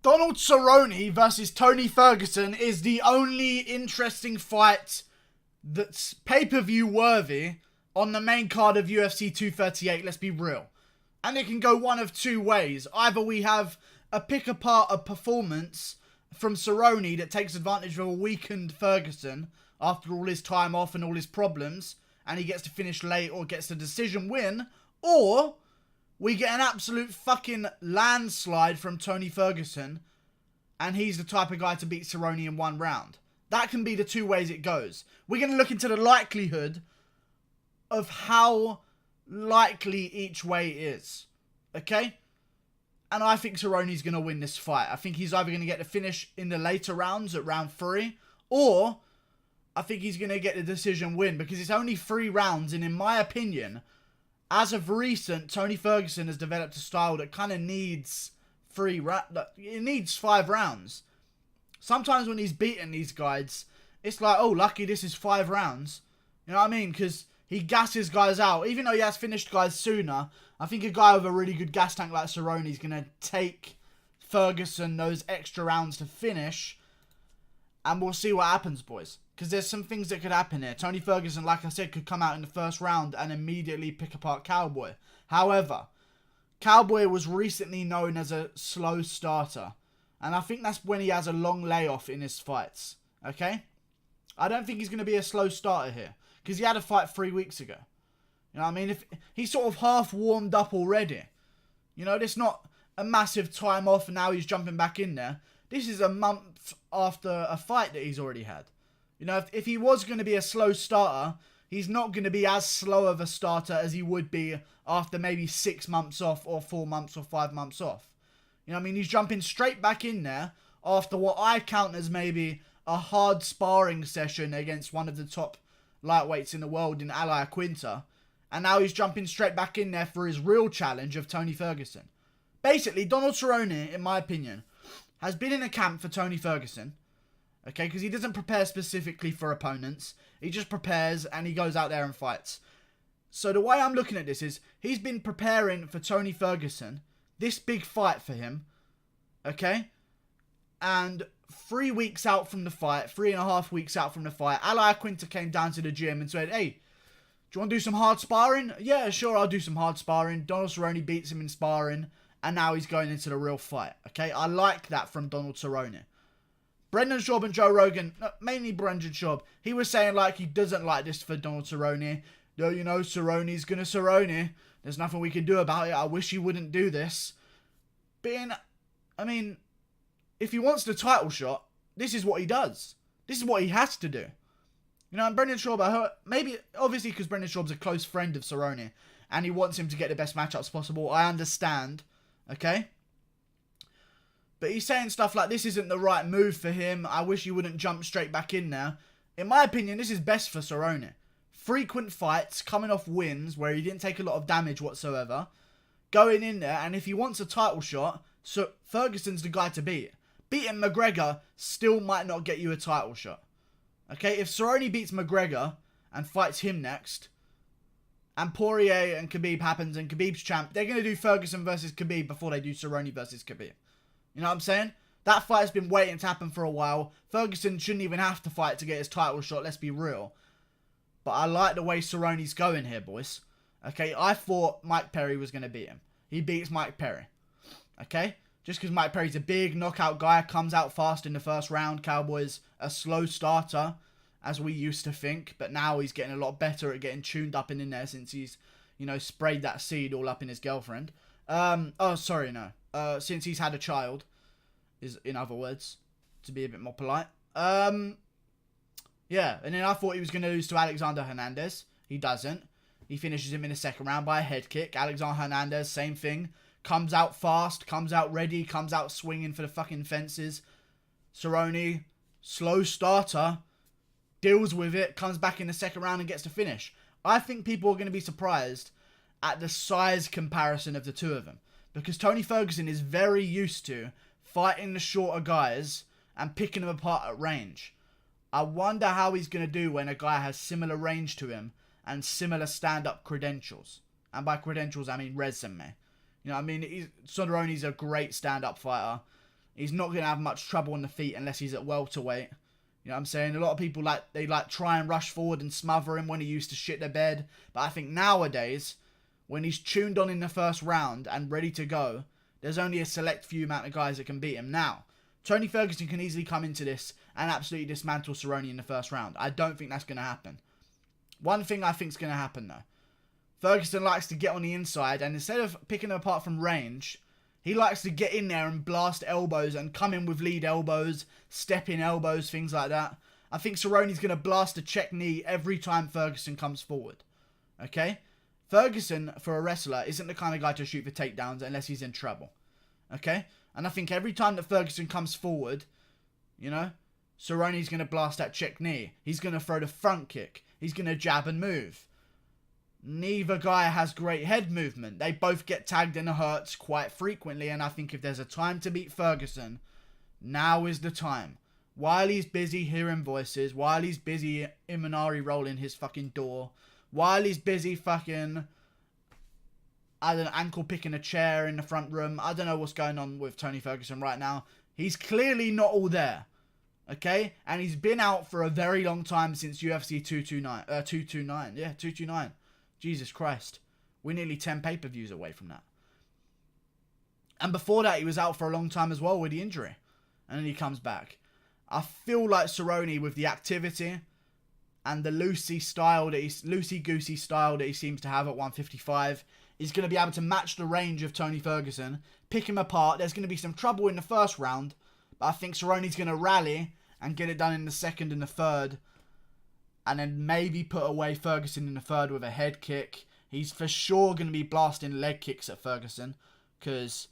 Donald Cerrone versus Tony Ferguson is the only interesting fight that's pay-per-view worthy on the main card of UFC 238, let's be real. And it can go one of two ways. Either we have a pick-apart of performance from Cerrone that takes advantage of a weakened Ferguson after all his time off and all his problems, and he gets to finish late or gets the decision win, or we get an absolute fucking landslide from Tony Ferguson, and he's the type of guy to beat Cerrone in one round. That can be the two ways it goes. We're going to look into the likelihood of how likely each way is. Okay? And I think Cerrone's going to win this fight. I think he's either going to get the finish in the later rounds at round 3, or I think he's going to get the decision win, because it's only 3 rounds, and in my opinion, as of recent, Tony Ferguson has developed a style that kind of needs it needs 5 rounds. Sometimes when he's beating these guys, it's like, oh, lucky this is 5 rounds. You know what I mean? Because he gasses guys out. Even though he has finished guys sooner, I think a guy with a really good gas tank like Cerrone is going to take Ferguson those extra rounds to finish. And we'll see what happens, boys. Because there's some things that could happen here. Tony Ferguson, like I said, could come out in the first round and immediately pick apart Cowboy. However, Cowboy was recently known as a slow starter. And I think that's when he has a long layoff in his fights. Okay? I don't think he's going to be a slow starter here. Because he had a fight 3 weeks ago. You know what I mean? If he's sort of half warmed up already. You know, there's not a massive time off and now he's jumping back in there. This is a month after a fight that he's already had. You know, if he was going to be a slow starter, he's not going to be as slow of a starter as he would be after maybe 6 months off or 4 months or 5 months off. You know what I mean? He's jumping straight back in there after what I count as maybe a hard sparring session against one of the top lightweights in the world in Al Iaquinta. And now he's jumping straight back in there for his real challenge of Tony Ferguson. Basically, Donald Cerrone, in my opinion, has been in a camp for Tony Ferguson. Okay, because he doesn't prepare specifically for opponents. He just prepares and he goes out there and fights. So the way I'm looking at this is, he's been preparing for Tony Ferguson, this big fight for him. Okay? And 3 weeks out from the fight, 3.5 weeks out from the fight, Al Iaquinta came down to the gym and said, hey, do you want to do some hard sparring? Yeah, sure, I'll do some hard sparring. Donald Cerrone beats him in sparring, and now he's going into the real fight. Okay? I like that from Donald Cerrone. Brendan Schaub and Joe Rogan, mainly Brendan Schaub, he was saying like he doesn't like this for Donald Cerrone. No, you know, Cerrone's gonna Cerrone. There's nothing we can do about it. I wish he wouldn't do this. I mean, if he wants the title shot, this is what he does. This is what he has to do. You know, and Brendan Schaub, I heard, maybe, obviously because Brendan Schaub's a close friend of Cerrone, and he wants him to get the best matchups possible. I understand, okay? But he's saying stuff like, this isn't the right move for him. I wish he wouldn't jump straight back in there. In my opinion, this is best for Cerrone. Frequent fights, coming off wins where he didn't take a lot of damage whatsoever. Going in there, and if he wants a title shot, so Ferguson's the guy to beat. Beating McGregor still might not get you a title shot. Okay, if Cerrone beats McGregor and fights him next, and Poirier and Khabib happens and Khabib's champ, they're going to do Ferguson versus Khabib before they do Cerrone versus Khabib. You know what I'm saying? That fight's been waiting to happen for a while. Ferguson shouldn't even have to fight to get his title shot, let's be real. But I like the way Cerrone's going here, boys. Okay, I thought Mike Perry was going to beat him. He beats Mike Perry. Okay? Just because Mike Perry's a big knockout guy, comes out fast in the first round. Cowboy's a slow starter, as we used to think. But now he's getting a lot better at getting tuned up and in there since he's, you know, sprayed that seed all up in his girlfriend. Since he's had a child, is in other words, to be a bit more polite. Yeah, and then I thought he was going to lose to Alexander Hernandez. He doesn't. He finishes him in the second round by a head kick. Alexander Hernandez, same thing. Comes out fast, comes out ready, comes out swinging for the fucking fences. Cerrone, slow starter, deals with it, comes back in the second round and gets the finish. I think people are going to be surprised at the size comparison of the two of them. Because Tony Ferguson is very used to fighting the shorter guys and picking them apart at range. I wonder how he's going to do when a guy has similar range to him and similar stand-up credentials. And by credentials, I mean resume. You know what I mean? Cerrone's a great stand-up fighter. He's not going to have much trouble on the feet unless he's at welterweight. You know what I'm saying? A lot of people they try and rush forward and smother him when he used to shit the bed. But I think nowadays, when he's tuned on in the first round and ready to go, there's only a select few amount of guys that can beat him. Now, Tony Ferguson can easily come into this and absolutely dismantle Cerrone in the first round. I don't think that's going to happen. One thing I think is going to happen though. Ferguson likes to get on the inside, and instead of picking him apart from range, he likes to get in there and blast elbows and come in with lead elbows, step in elbows, things like that. I think Cerrone's going to blast a check knee every time Ferguson comes forward. Okay? Ferguson, for a wrestler, isn't the kind of guy to shoot for takedowns unless he's in trouble. Okay? And I think every time that Ferguson comes forward, you know, Cerrone's going to blast that check knee. He's going to throw the front kick. He's going to jab and move. Neither guy has great head movement. They both get tagged in the hurts quite frequently, and I think if there's a time to beat Ferguson, now is the time. While he's busy hearing voices, while he's busy Imanari rolling his fucking door, while he's busy fucking, I don't know, ankle picking a chair in the front room. I don't know what's going on with Tony Ferguson right now. He's clearly not all there. Okay? And he's been out for a very long time since UFC 229. 229. Yeah, 229. Jesus Christ. We're nearly 10 pay-per-views away from that. And before that, he was out for a long time as well with the injury. And then he comes back. I feel like Cerrone, with the activity and the loosey-goosey style that he seems to have at 155, is going to be able to match the range of Tony Ferguson, pick him apart. There's going to be some trouble in the first round, but I think Cerrone's going to rally and get it done in the second and the third, and then maybe put away Ferguson in the third with a head kick. He's for sure going to be blasting leg kicks at Ferguson, because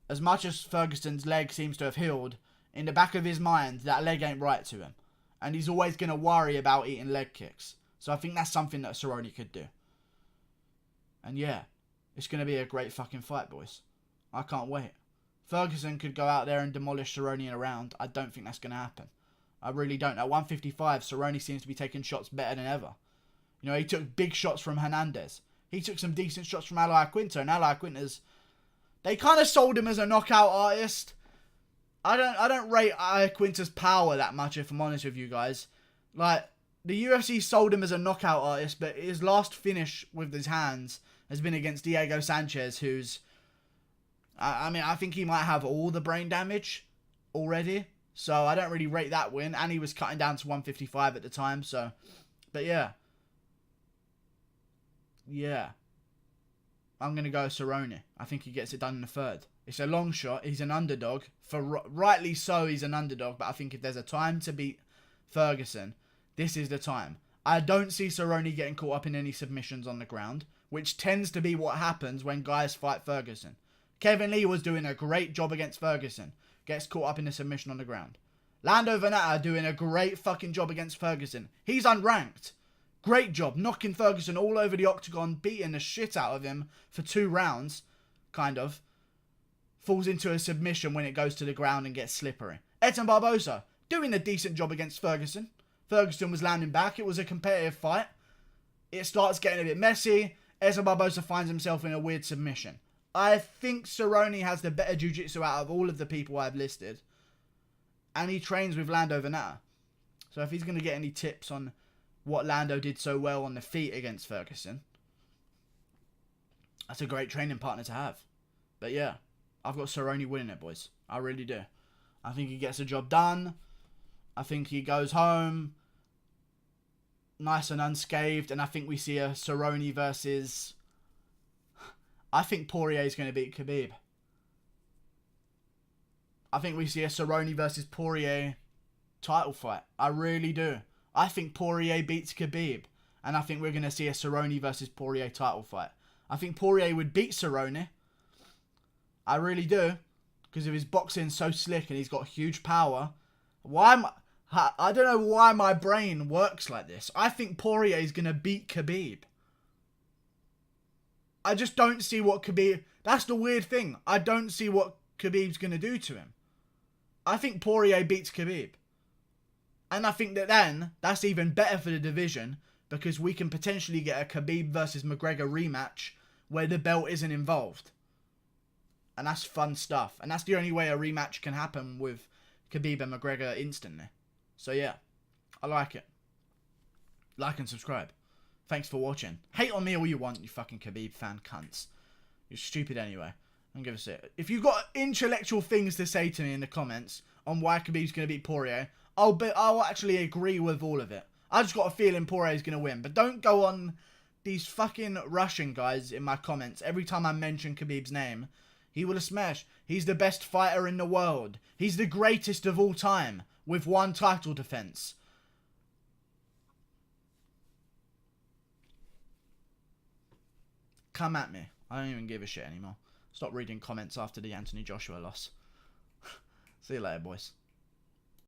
as much as Ferguson's leg seems to have healed, in the back of his mind, that leg ain't right to him. And he's always going to worry about eating leg kicks. So I think that's something that Cerrone could do. And yeah, it's going to be a great fucking fight, boys. I can't wait. Ferguson could go out there and demolish Cerrone in a round. I don't think that's going to happen. I really don't. At 155, Cerrone seems to be taking shots better than ever. You know, he took big shots from Hernandez. He took some decent shots from Al Iaquinta. And Al Iaquinta's, they kind of sold him as a knockout artist. I don't rate Iaquinta's power that much, if I'm honest with you guys. Like, the UFC sold him as a knockout artist, but his last finish with his hands has been against Diego Sanchez, who's, I mean, I think he might have all the brain damage already. So I don't really rate that win. And he was cutting down to 155 at the time. So, but yeah. Yeah. I'm going to go Cerrone. I think he gets it done in the third. It's a long shot. He's an underdog. Rightly so, he's an underdog. But I think if there's a time to beat Ferguson, this is the time. I don't see Cerrone getting caught up in any submissions on the ground, which tends to be what happens when guys fight Ferguson. Kevin Lee was doing a great job against Ferguson. Gets caught up in a submission on the ground. Lando Venata doing a great fucking job against Ferguson. He's unranked. Great job. Knocking Ferguson all over the octagon. Beating the shit out of him for 2 rounds. Kind of. Falls into a submission when it goes to the ground and gets slippery. Edson Barboza doing a decent job against Ferguson. Ferguson was landing back. It was a competitive fight. It starts getting a bit messy. Edson Barboza finds himself in a weird submission. I think Cerrone has the better jiu-jitsu out of all of the people I've listed. And he trains with Lando Venata. So if he's going to get any tips on what Lando did so well on the feet against Ferguson, that's a great training partner to have. But yeah, I've got Cerrone winning it, boys. I really do. I think he gets the job done. I think he goes home nice and unscathed. And I think we see a Cerrone versus... I think Poirier is going to beat Khabib. I think we see a Cerrone versus Poirier title fight. I really do. I think Poirier beats Khabib. And I think we're going to see a Cerrone versus Poirier title fight. I think Poirier would beat Cerrone. I really do. Because of his boxing so slick and he's got huge power. I don't know why my brain works like this. I think Poirier is going to beat Khabib. I just don't see what Khabib... That's the weird thing. I don't see what Khabib's going to do to him. I think Poirier beats Khabib. And I think that then, that's even better for the division, because we can potentially get a Khabib versus McGregor rematch where the belt isn't involved. And that's fun stuff. And that's the only way a rematch can happen with Khabib and McGregor instantly. So yeah, I like it. Like and subscribe. Thanks for watching. Hate on me all you want, you fucking Khabib fan cunts. You're stupid anyway. And give us it. If you've got intellectual things to say to me in the comments on why Khabib's going to beat Poirier, I'll actually agree with all of it. I just got a feeling Poirier's going to win. But don't go on these fucking Russian guys in my comments every time I mention Khabib's name. He will smash. He's the best fighter in the world. He's the greatest of all time with one title defense. Come at me. I don't even give a shit anymore. Stop reading comments after the Anthony Joshua loss. See you later, boys.